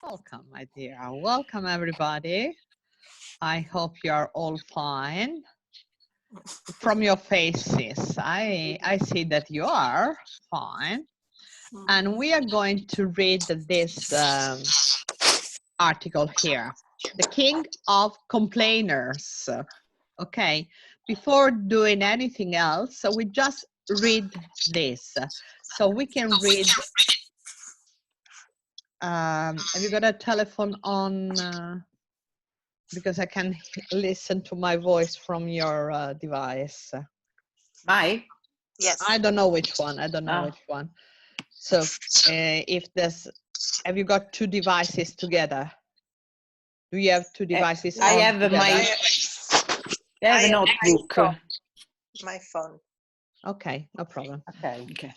Welcome, my dear. Welcome, everybody. I hope you are all fine. From your faces, I see that you are fine. And we are going to read this article here. The King of Complainers. Okay, before doing anything else, so we just read this. So we can read. Have you got a telephone on? Because I can listen to my voice from your device. My? Yes. I don't know which one. I don't know which one. So if there's, have you got two devices together? Do you have two devices? I have together? I have a notebook. My phone. Okay, no problem. Okay.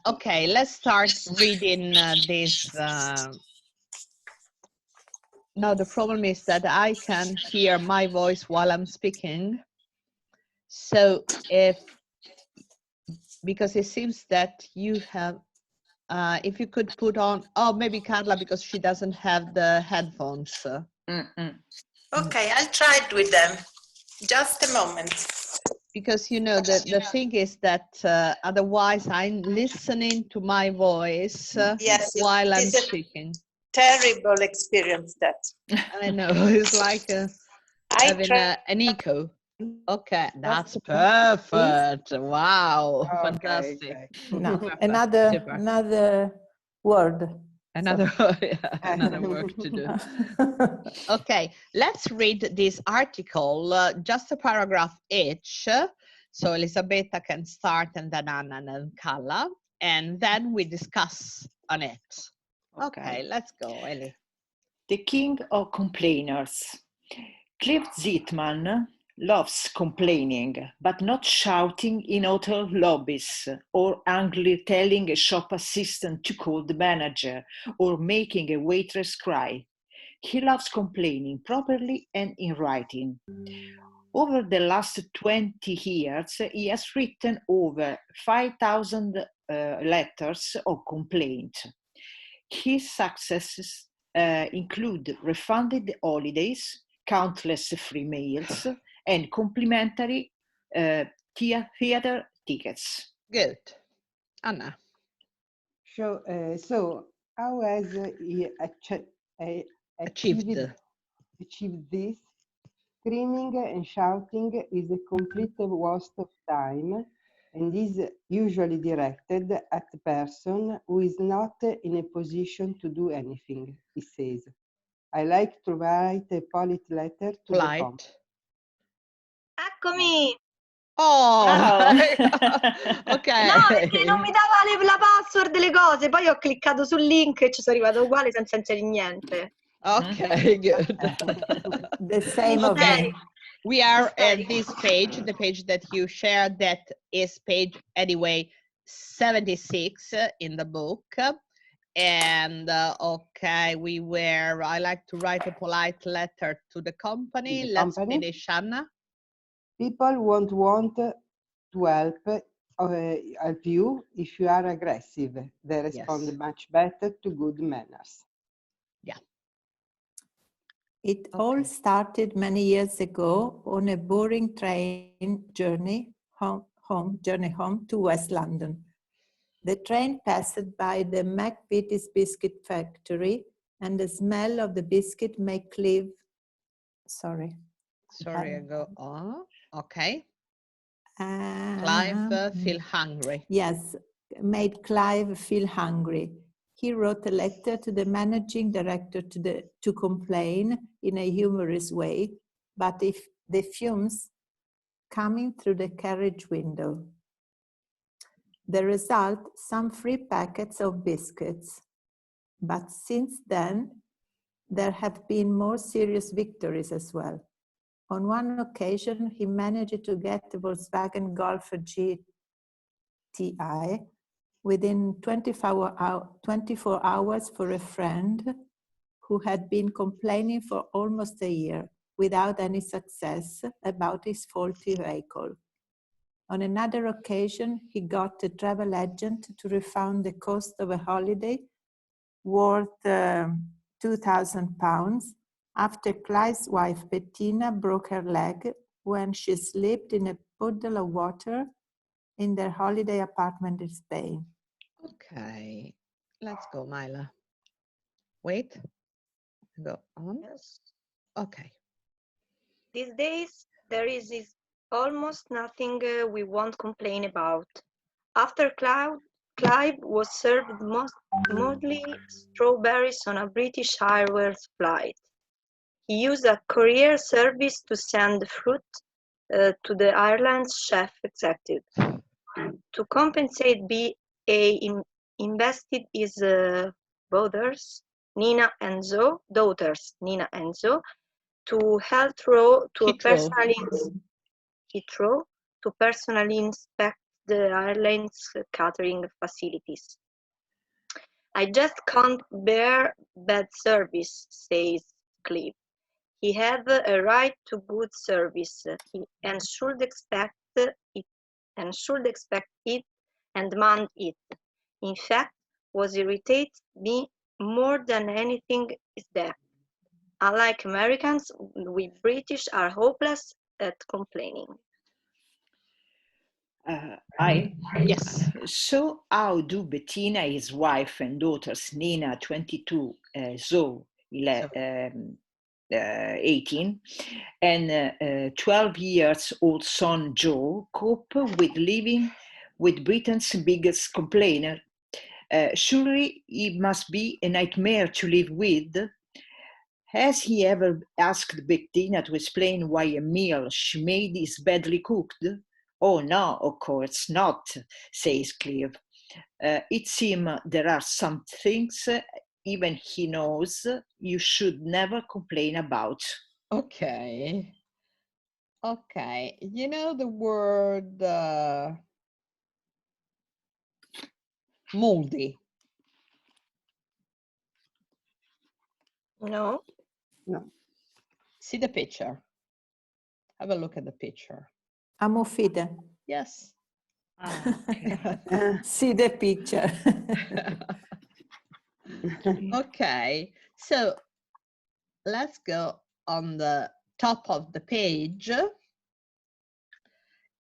Okay, let's start reading this. Now the problem is that I can hear my voice while I'm speaking. So because it seems that you have, if you could put on, oh, maybe Carla, because she doesn't have the headphones. Okay, I'll try it with them. Just a moment. Because, you know, the thing is that otherwise I'm listening to my voice yes, while I'm speaking. Terrible experience that. I know, it's like having an echo. Okay, that's perfect. Wow, fantastic. Okay. No, another word. Another, yeah, another work to do. Okay, let's read this article, just a paragraph each. So Elisabetta can start, and then Anna, and then Carla, and then we discuss on it. Okay, let's go, Eli. The King of Complainers. Cliff Zittman loves complaining, but not shouting in hotel lobbies or angrily telling a shop assistant to call the manager or making a waitress cry. He loves complaining properly and in writing. Over the last 20 years, he has written over 5,000 letters of complaint. His successes include refunded holidays, countless free meals, and complimentary theater tickets. Good. Anna. So how has he achieved this? Screaming and shouting is a complete waste of time and is usually directed at the person who is not in a position to do anything, he says. I like to write a polite letter to the company. Eccomi! Oh! Ok. No, perché non mi dava la password delle cose, poi ho cliccato sul link e ci sono arrivata uguale senza inserire niente. Okay, good. The same of okay. me. We are at this page, the page that you shared, that is page anyway 76 in the book. And okay, I like to write a polite letter to the company. Let's finish, Anna. People won't want to help you if you are aggressive. They respond much better to good manners. Yeah. It all started many years ago on a boring train journey home to West London. The train passed by the McVitie's biscuit factory, and the smell of the biscuit made Clive. Sorry, I go on. Okay. Clive feel hungry. Yes, made Clive feel hungry. He wrote a letter to the managing director to complain in a humorous way, but if the fumes coming through the carriage window. The result, some free packets of biscuits. But since then, there have been more serious victories as well. On one occasion, he managed to get the Volkswagen Golf GTI within 24 hours for a friend who had been complaining for almost a year without any success about his faulty vehicle. On another occasion, he got a travel agent to refund the cost of a holiday worth £2,000 after Clive's wife Bettina broke her leg when she slipped in a puddle of water in their holiday apartment in Spain. Okay, let's go, Myla. Wait, go on. Yes. Okay. These days, there is almost nothing we won't complain about. After Clive was served mostly strawberries on a British Airways flight. He used a courier service to send fruit to the airline's chief executive. To compensate, BA invested his daughters, Nina and Zoe, to Heathrow to personally inspect the airline's catering facilities. I just can't bear bad service, says Clive. He had a right to good service and should expect it and demand it. In fact, what irritates me more than anything is that, unlike Americans, we British are hopeless at complaining. Yes. So how do Bettina, his wife, and daughters Nina, 22, Zoe, 18, and 12 years old son Joe cope with living with Britain's biggest complainer? Surely it must be a nightmare to live with. Has he ever asked Bettina to explain why a meal she made is badly cooked? Oh no, of course not, says Clive. It seems there are some things even he knows you should never complain about. Okay. Okay. You know the word moldy? No? No. See the picture. Have a look at the picture. Ammuffide. Yes. Okay. See the picture. Okay. So let's go on the top of the page.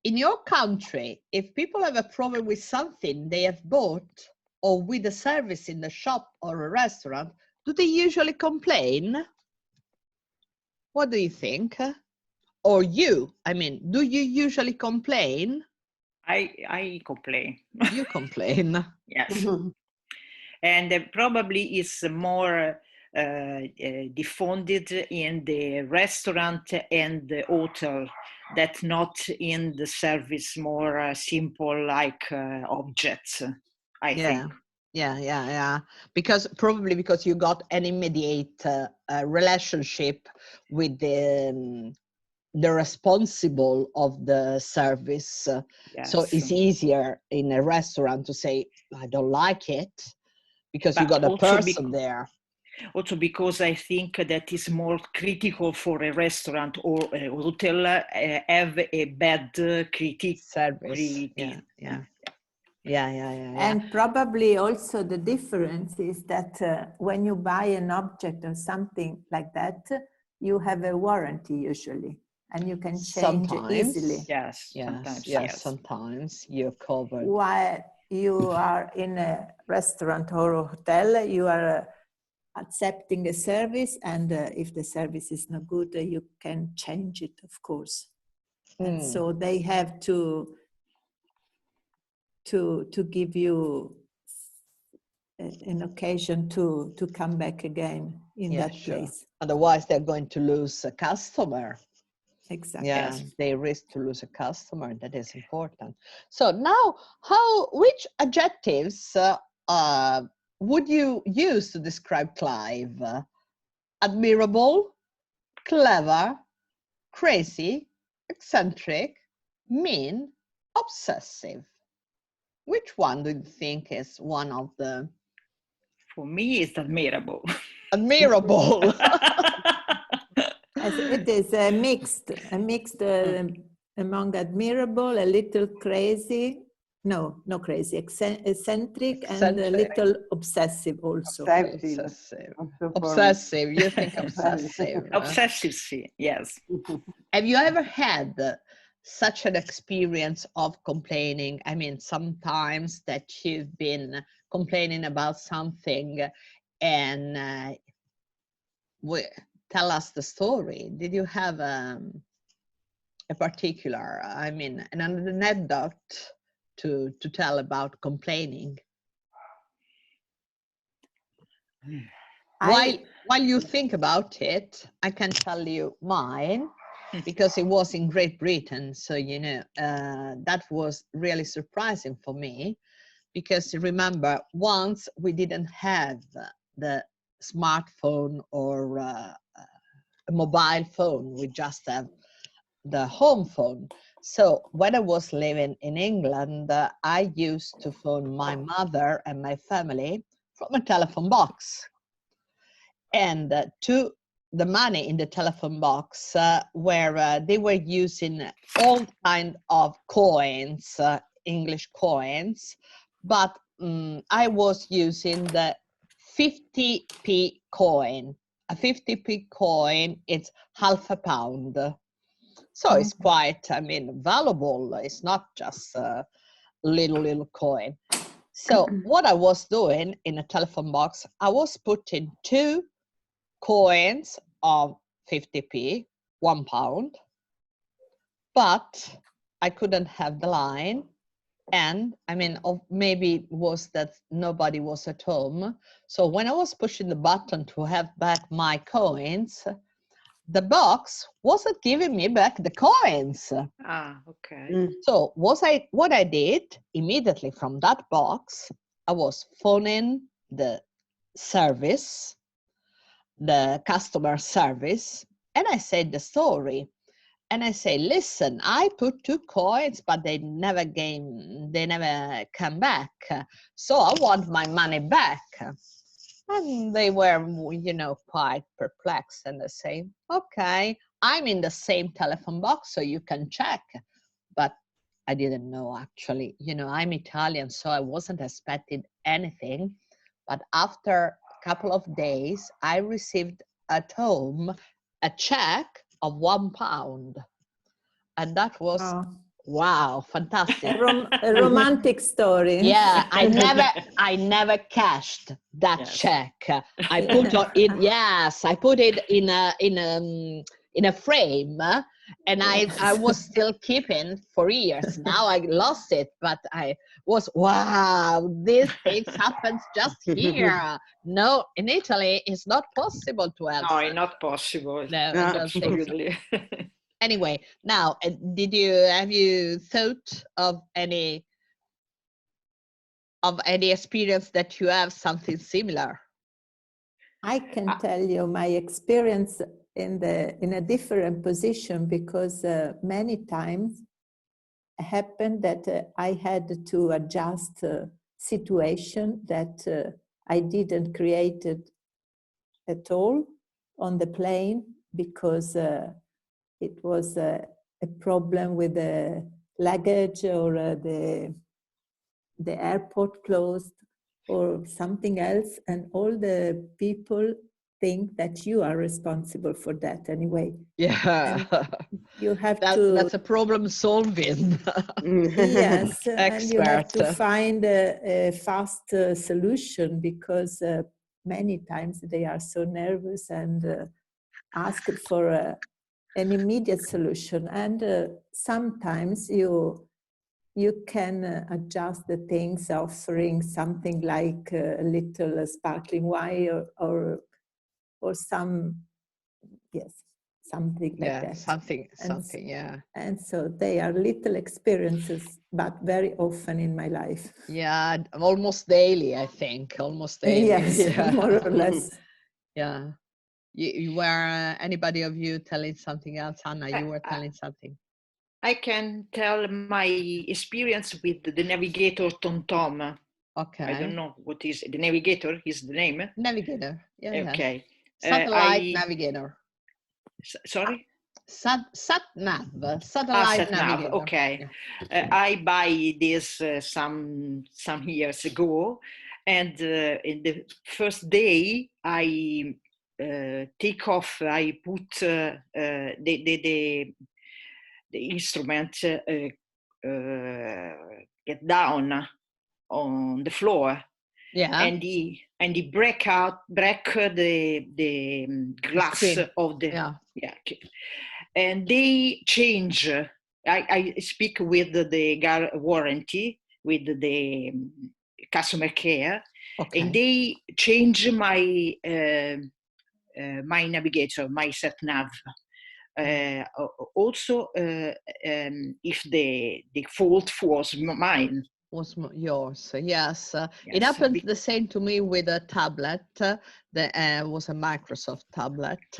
In your country, if people have a problem with something they have bought or with a service in the shop or a restaurant, do they usually complain? What do you think? Or you, I mean, do you usually complain? I complain. You complain. Yes. And probably it's more diffunded in the restaurant and the hotel, that not in the service more simple like objects, I think. Yeah. Because probably because you got an immediate relationship with the responsible of the service. Yes. So it's easier in a restaurant to say, I don't like it, because you got a person there. Also because I think that is more critical for a restaurant or a hotel have a bad Service. Yeah. And probably also the difference is that when you buy an object or something like that, you have a warranty usually, and you can change sometimes, easily. Yes, sometimes you're covered. While you are in a restaurant or a hotel, you are accepting a service, and if the service is not good, you can change it, of course. And so they have to give you an occasion to come back again in that place. Otherwise, they're going to lose a customer. Exactly. Yeah, they risk to lose a customer. That is important. So now, which adjectives would you use to describe Clive? Admirable, clever, crazy, eccentric, mean, obsessive. Which one do you think is one of the? For me, it's admirable. Admirable. As it is a mixed among admirable, a little crazy, No, no crazy. Eccentric and a Eccentric. little obsessive also. Obsessive. Obsessive. You think obsessive. Obsessive, see, yes. Have you ever had such an experience of complaining? I mean, sometimes that you've been complaining about something and tell us the story. Did you have a particular, I mean, an anecdote to tell about complaining? While you think about it, I can tell you mine, because it was in Great Britain. So, you know, that was really surprising for me, because remember, once we didn't have the smartphone or a mobile phone, we just have the home phone. So when I was living in England, I used to phone my mother and my family from a telephone box. And the money in the telephone box where they were using all kind of coins, English coins, but I was using the 50p coin. A 50p coin, it's half a pound. So it's quite, I mean, valuable. It's not just a little coin. So what I was doing in a telephone box, I was putting 2 coins of 50p, £1, but I couldn't have the line. And I mean, maybe it was that nobody was at home. So when I was pushing the button to have back my coins, the box wasn't giving me back the coins. Ah, okay. So what I did immediately from that box, I was phoning the service, the customer service, and I said the story. And I say, listen, I put 2 coins, but they never came back. So I want my money back. And they were, you know, quite perplexed, and they say, okay, I'm in the same telephone box, so you can check. But I didn't know, actually. You know, I'm Italian, so I wasn't expecting anything. But after a couple of days, I received at home a check of £1. And that was, wow, fantastic. A romantic story. Yeah, I never cashed that check. I put it, yes, I put it in a frame, and I was still keeping for years. Now I lost it, but I was, wow, this thing happens just here. No, in Italy, it's not possible to have. No, not possible. No, absolutely. Anyway, now, have you thought of any experience that you have something similar? I can tell you my experience in a different position, because many times it happened that I had to adjust a situation that I didn't create it at all on the plane, because it was a problem with the luggage, or the airport closed, or something else, and all the people think that you are responsible for that anyway. Yeah, and you have that's a problem solving. Yes, and you have to Expert. find a fast solution, because many times they are so nervous and ask for an immediate solution, and sometimes you can adjust the things, offering something like a little sparkling wine or some, yes, something like that. Something, yeah. And so they are little experiences, but very often in my life. Yeah, almost daily, I think, almost daily. Yes, Yeah. more or less. Yeah. You were, anybody of you telling something else? Anna, you were telling something. I can tell my experience with the navigator TomTom. Okay. I don't know what is the navigator. Is the name? Navigator. Yeah. Okay. Satellite navigator. Sorry. Sat nav, satellite Sat nav, navigator. okay. Yeah. I buy this some years ago, and in the first day I take off. I put the instrument get down on the floor. Yeah. And he break the glass screen. of the Yeah. and they change. I speak with the warranty, with the customer care, Okay. and they change my my navigator, my sat nav. Also, if the fault was mine. Was yours, yes. It Yes, happened the same to me with a tablet. That was a Microsoft tablet,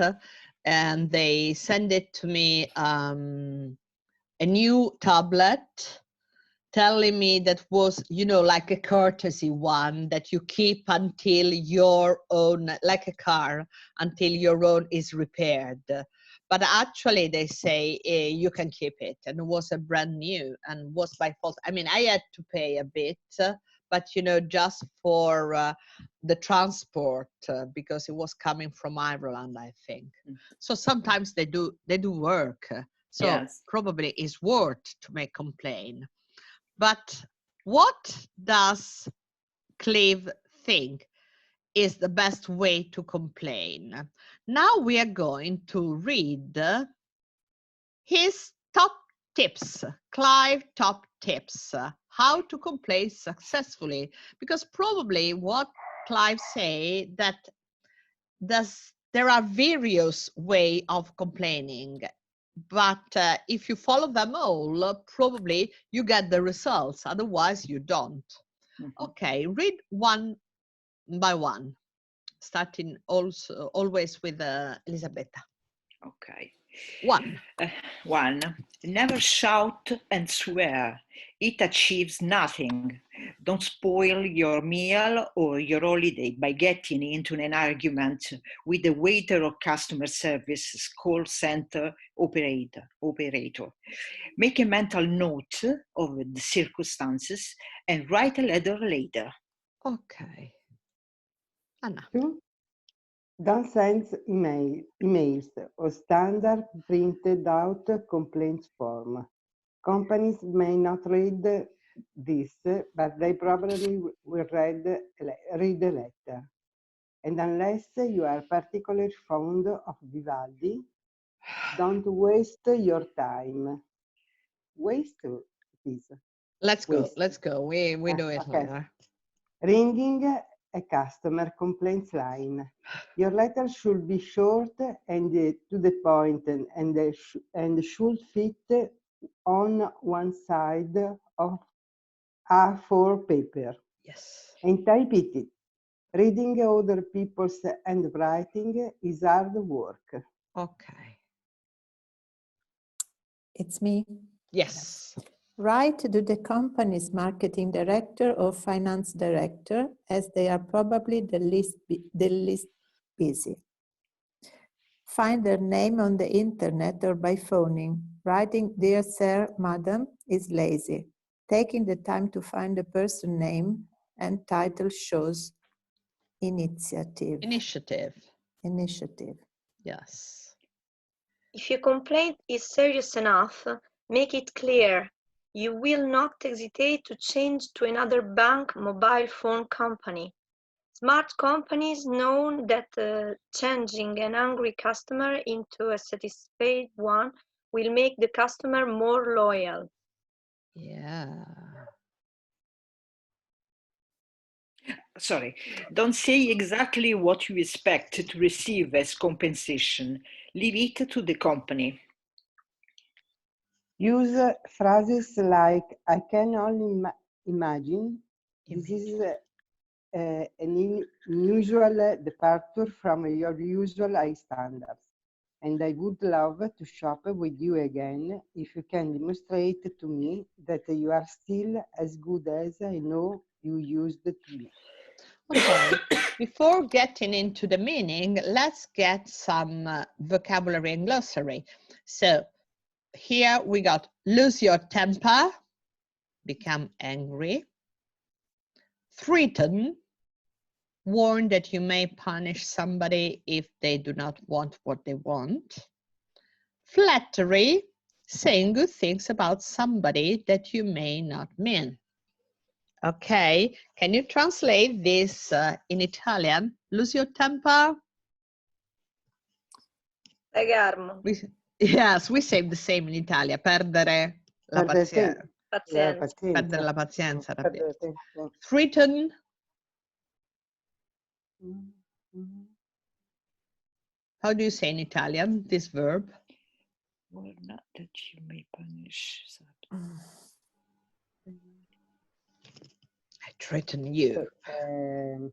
and they sent it to me, a new tablet, telling me that was, you know, like a courtesy one that you keep until your own, like a car, until your own is repaired. But actually they say you can keep it, and it was a brand new and was by fault. I mean, I had to pay a bit, but you know, just for the transport, because it was coming from Ireland, I think. So sometimes they do work. So yes. probably it's worth to make complaint. But what does Clive think is the best way to complain? Now we are going to read his top tips, Clive top tips, how to complain successfully. Because probably what Clive say that there are various ways of complaining, but if you follow them all, probably you get the results, otherwise you don't. Mm-hmm. Okay, read one by one, starting also always with Elisabetta. Okay. One. Never shout and swear. It achieves nothing. Don't spoil your meal or your holiday by getting into an argument with the waiter or customer service call center operator. Make a mental note of the circumstances and write a letter later. Okay. Anna. 2. Don't send emails or standard printed out complaints form. Companies may not read this, but they probably will read the letter. And unless you are particularly fond of Vivaldi, don't waste your time. Waste this. Let's go. Waste. Let's go. We do it Okay. later. Ringing a customer complaints line. Your letter should be short and to the point, and should fit on one side of A4 paper. Yes. And type it. Reading other people's handwriting is hard work. Okay. It's me. Yes. Write to the company's marketing director or finance director, as they are probably the least busy. Find their name on the internet or by phoning. Writing, "Dear Sir, Madam," is lazy. Taking the time to find the person name and title shows initiative. Initiative. Yes. If your complaint is serious enough, make it clear. You will not hesitate to change to another bank mobile phone company. Smart companies know that changing an angry customer into a satisfied one will make the customer more loyal. Yeah. Sorry, don't say exactly what you expect to receive as compensation. Leave it to the company. Use phrases like, "I can only imagine. This is an unusual departure from your usual high standards. And I would love to shop with you again if you can demonstrate to me that you are still as good as I know you used to be." Okay, before getting into the meaning, let's get some vocabulary and glossary. So here we got lose your temper, become angry, threaten, warn that you may punish somebody if they do not want what they want, flattery, saying good things about somebody that you may not mean. Okay, can you translate this in Italian? Lose your temper? Yes, we say the same in Italia. Perdere la pazienza. Perdere la pazienza. Threaten. How do you say in Italian this verb? Well, not that you may punish. I threaten you.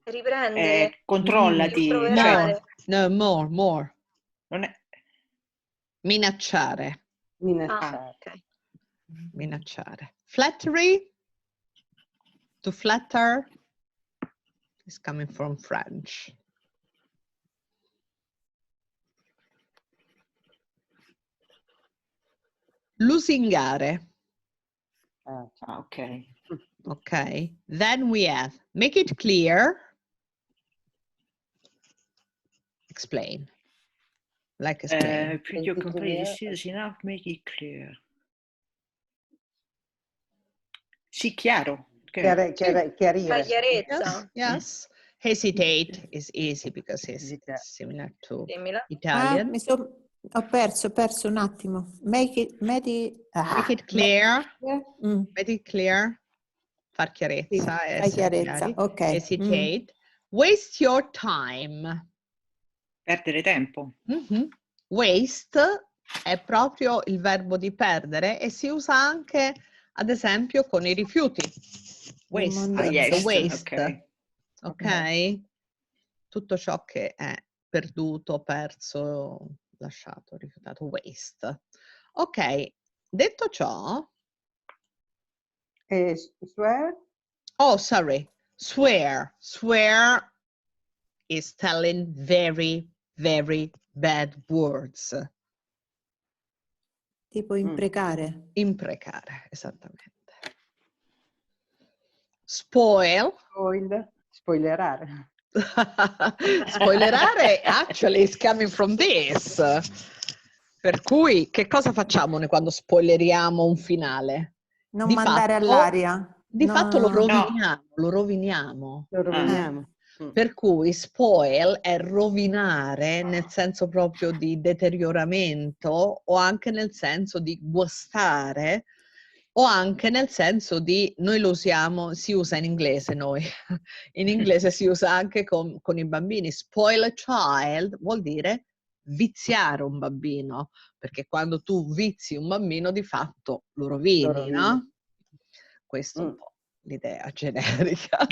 Riprendere. Controllati. Rimproverare. No, more. Non è... Minacciare. Okay. Minacciare. Flattery. To flatter is coming from French. Lusingare. Ok. Okay. Then we have make it clear. Explain. Like explain. If you complete this enough, make it clear. Sì, chiaro. Chiarire. La chiarezza. Yes. Hesitate is easy because it's similar to Simile. Italian. Ho perso un attimo. Make it clear. Mm. Make it clear. Far chiarezza. Sì, fai chiarezza. Ok. Hesitate. Waste your time. Perdere tempo. Waste è proprio il verbo di perdere e si usa anche, ad esempio, con i rifiuti. Waste. Yes. Waste. Ok? Tutto ciò che è perduto, perso, lasciato, rifiutato. Waste. Ok. Detto ciò... Swear? Oh, sorry. Swear. Swear is telling very, very bad words. Tipo imprecare. Imprecare, esattamente. Spoil. Spoilerare. Spoilerare actually is coming from this. Per cui che cosa facciamo noi quando spoileriamo un finale? Non mandare all'aria. Di fatto lo roviniamo, Lo roviniamo. Per cui spoil è rovinare nel senso proprio di deterioramento o anche nel senso di guastare o anche nel senso di, noi lo usiamo, si usa in inglese noi, in inglese si usa anche con i bambini. Spoil a child vuol dire viziare un bambino, perché quando tu vizi un bambino di fatto lo rovini, no? Questo è un po' l'idea generica.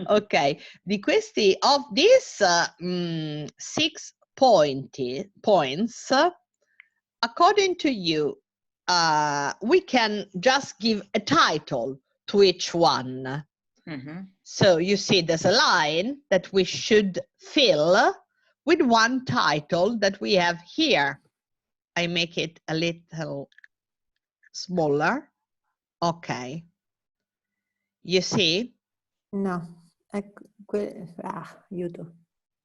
Ok, di questi, of these 6 points, according to you, we can just give a title to each one. So you see there's a line that we should fill with one title that we have here. I make it a little smaller. Okay. You see? No. Aiuto.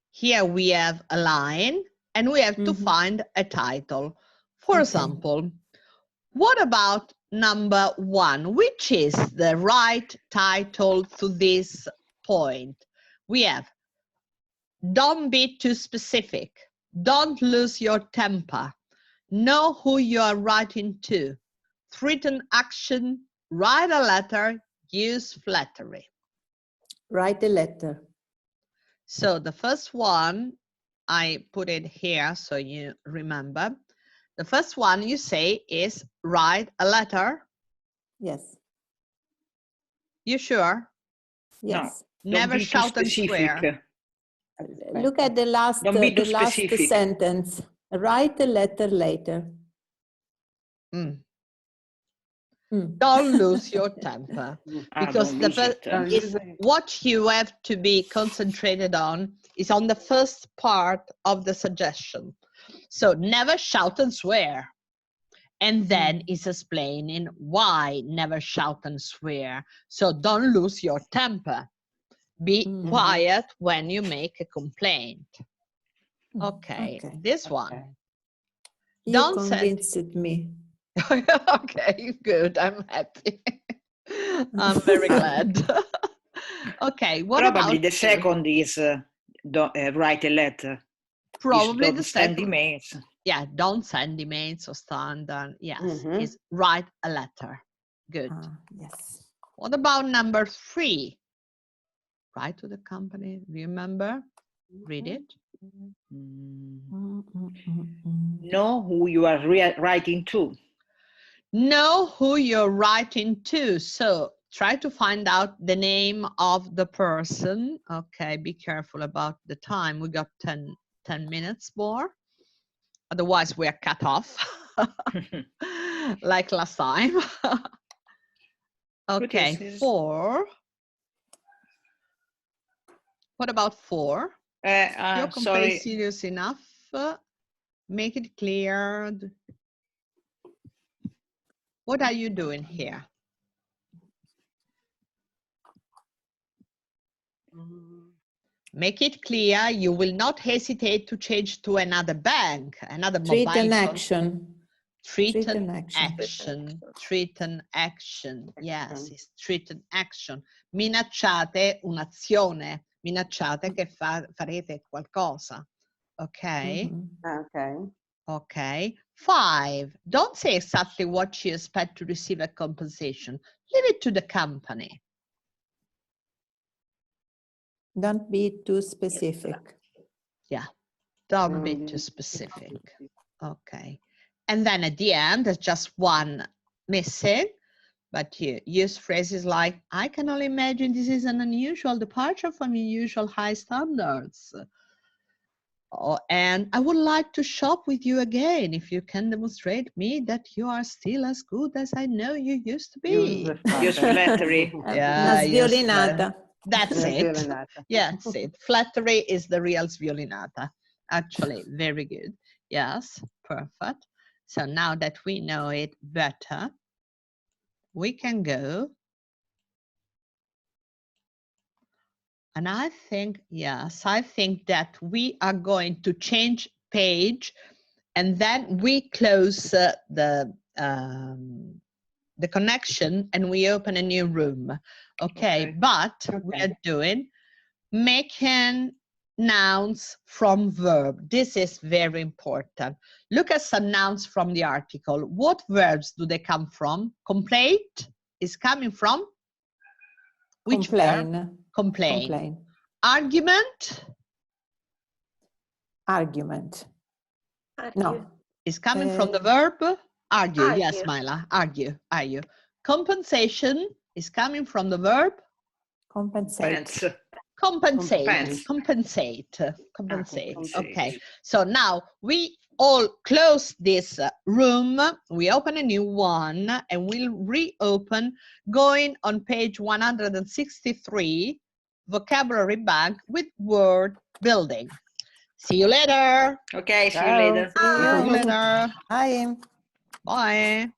Here we have a line and we have to find a title. For example, what about number 1? Which is the right title to this point? We have don't be too specific. Don't lose your temper. Know who you are writing to. Threaten action. Write a letter. Use flattery. Write a letter. So the first one, I put it here so you remember. The first one you say is write a letter. Yes. You sure? Yes. No, never shout and swear. Look at the last sentence. Write a letter later. Don't lose your temper, because don't lose your temper. is what you have to be concentrated on is on the first part of the suggestion. So never shout and swear. And then it's explaining why never shout and swear. So don't lose your temper. Be quiet when you make a complaint. Okay, this one. You convinced me. Okay, good. I'm happy. I'm very glad. Okay, what Probably about the second is write a letter. Probably the send second. emails. Yeah, don't send emails or standard. Yes, is write a letter. Good. Yes. What about number 3? Write to the company. Remember? Read it. Know who you are writing to. Know who you're writing to. So try to find out the name of the person. Okay, be careful about the time. We got 10 minutes more. Otherwise, we are cut off like last time. Okay, 4. What about 4? Your complaint sorry. serious enough. Make it clear. What are you doing here? Make it clear you will not hesitate to change to another bank, another mobile phone. Treat an action. Treat an action. Treat an action. Yes, it's treat an action. Minacciate un'azione. Minacciate che farete qualcosa. Okay? Okay. Okay. 5. Don't say exactly what you expect to receive a compensation. Leave it to the company. Don't be too specific. Yeah. Don't be too specific. Okay. And then at the end, there's just one missing, but you use phrases like, I can only imagine this is an unusual departure from usual high standards. And I would like to shop with you again if you can demonstrate me that you are still as good as I know you used to be. Use flattery. Una sviolinata. That's it. Yeah, that's it. Flattery is the real sviolinata. Actually, very good. Yes, perfect. So now that we know it better, we can go. And I think, yes, I think that we are going to change page, and then we close the connection and we open a new room. Okay. But we are doing making nouns from verb. This is very important. Look at some nouns from the article. What verbs do they come from? Complaint is coming from which verb? Complain. Argument? Argument. No. Is coming from the verb? Argue. Yes, Myla. Argue. Compensation is coming from the verb? Compensate. Compensate. Okay. So now we all close this room. We open a new one and we'll reopen going on page 163, vocabulary bank with word building. See you later. Okay, see you later. See you later. Bye. Bye.